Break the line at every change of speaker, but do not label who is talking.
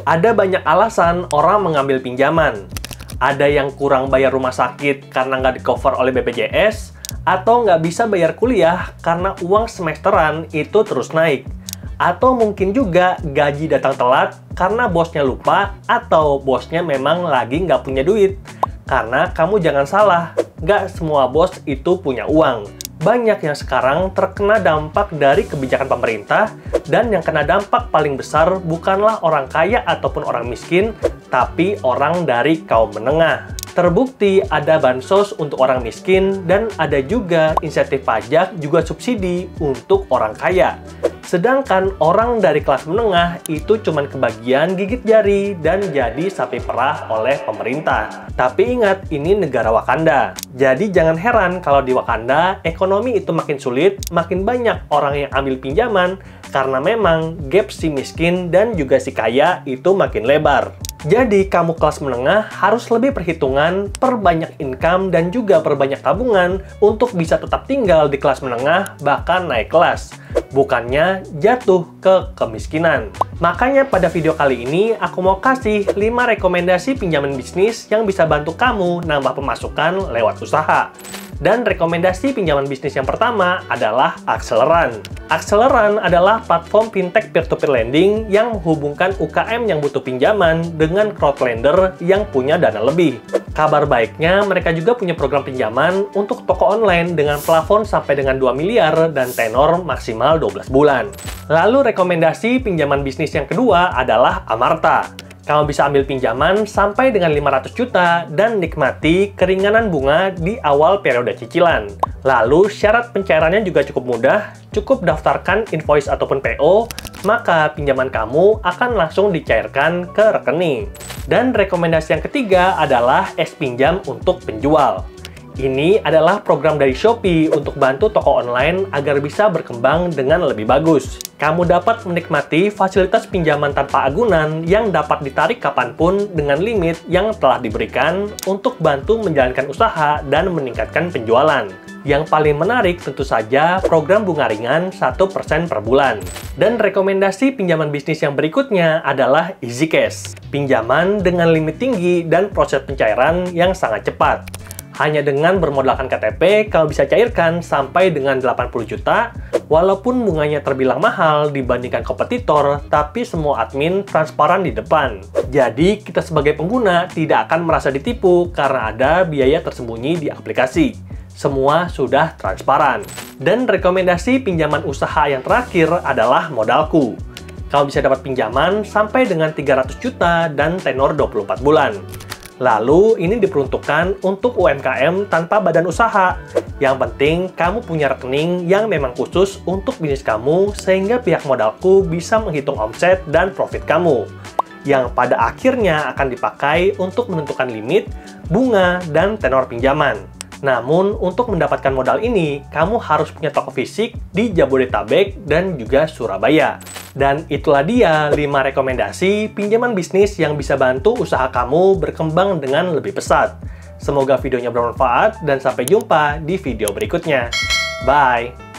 Ada banyak alasan orang mengambil pinjaman. Ada yang kurang bayar rumah sakit karena nggak di-cover oleh BPJS, atau nggak bisa bayar kuliah karena uang semesteran itu terus naik. Atau mungkin juga gaji datang telat karena bosnya lupa atau bosnya memang lagi nggak punya duit. Karena kamu jangan salah, nggak semua bos itu punya uang. Banyak yang sekarang terkena dampak dari kebijakan pemerintah, dan yang kena dampak paling besar bukanlah orang kaya ataupun orang miskin, tapi orang dari kaum menengah. Terbukti ada bansos untuk orang miskin, dan ada juga insentif pajak juga subsidi untuk orang kaya. Sedangkan orang dari kelas menengah itu cuman kebagian gigit jari dan jadi sapi perah oleh pemerintah. Tapi ingat, ini negara Wakanda. Jadi jangan heran kalau di Wakanda ekonomi itu makin sulit, makin banyak orang yang ambil pinjaman karena memang gap si miskin dan juga si kaya itu makin lebar. Jadi kamu kelas menengah harus lebih perhitungan, perbanyak income dan juga perbanyak tabungan untuk bisa tetap tinggal di kelas menengah bahkan naik kelas. Bukannya jatuh ke kemiskinan. Makanya pada video kali ini aku mau kasih 5 rekomendasi pinjaman bisnis yang bisa bantu kamu nambah pemasukan lewat usaha. Dan rekomendasi pinjaman bisnis yang pertama adalah Acceleran. Acceleran adalah platform fintech peer-to-peer lending yang menghubungkan UKM yang butuh pinjaman dengan crowdlender yang punya dana lebih. Kabar baiknya, mereka juga punya program pinjaman untuk toko online dengan plafon sampai dengan 2 miliar dan tenor maksimal 12 bulan. Lalu rekomendasi pinjaman bisnis yang kedua adalah Amarta. Kamu bisa ambil pinjaman sampai dengan 500 juta dan nikmati keringanan bunga di awal periode cicilan. Lalu syarat pencairannya juga cukup mudah, cukup daftarkan invoice ataupun PO, maka pinjaman kamu akan langsung dicairkan ke rekening. Dan rekomendasi yang ketiga adalah S-Pinjam untuk penjual. Ini adalah program dari Shopee untuk bantu toko online agar bisa berkembang dengan lebih bagus. Kamu dapat menikmati fasilitas pinjaman tanpa agunan yang dapat ditarik kapanpun dengan limit yang telah diberikan untuk bantu menjalankan usaha dan meningkatkan penjualan. Yang paling menarik tentu saja program bunga ringan 1% per bulan. Dan rekomendasi pinjaman bisnis yang berikutnya adalah EasyCash. Pinjaman dengan limit tinggi dan proses pencairan yang sangat cepat. Hanya dengan bermodalkan KTP, kamu bisa cairkan sampai dengan 80 juta, walaupun bunganya terbilang mahal dibandingkan kompetitor, tapi semua admin transparan di depan. Jadi, kita sebagai pengguna tidak akan merasa ditipu karena ada biaya tersembunyi di aplikasi. Semua sudah transparan. Dan rekomendasi pinjaman usaha yang terakhir adalah Modalku. Kamu bisa dapat pinjaman sampai dengan 300 juta dan tenor 24 bulan. Lalu, ini diperuntukkan untuk UMKM tanpa badan usaha. Yang penting, kamu punya rekening yang memang khusus untuk bisnis kamu, sehingga pihak Modalku bisa menghitung omset dan profit kamu, yang pada akhirnya akan dipakai untuk menentukan limit, bunga, dan tenor pinjaman. Namun, untuk mendapatkan modal ini, kamu harus punya toko fisik di Jabodetabek dan juga Surabaya. Dan itulah dia 5 rekomendasi pinjaman bisnis yang bisa bantu usaha kamu berkembang dengan lebih pesat. Semoga videonya bermanfaat dan sampai jumpa di video berikutnya. Bye!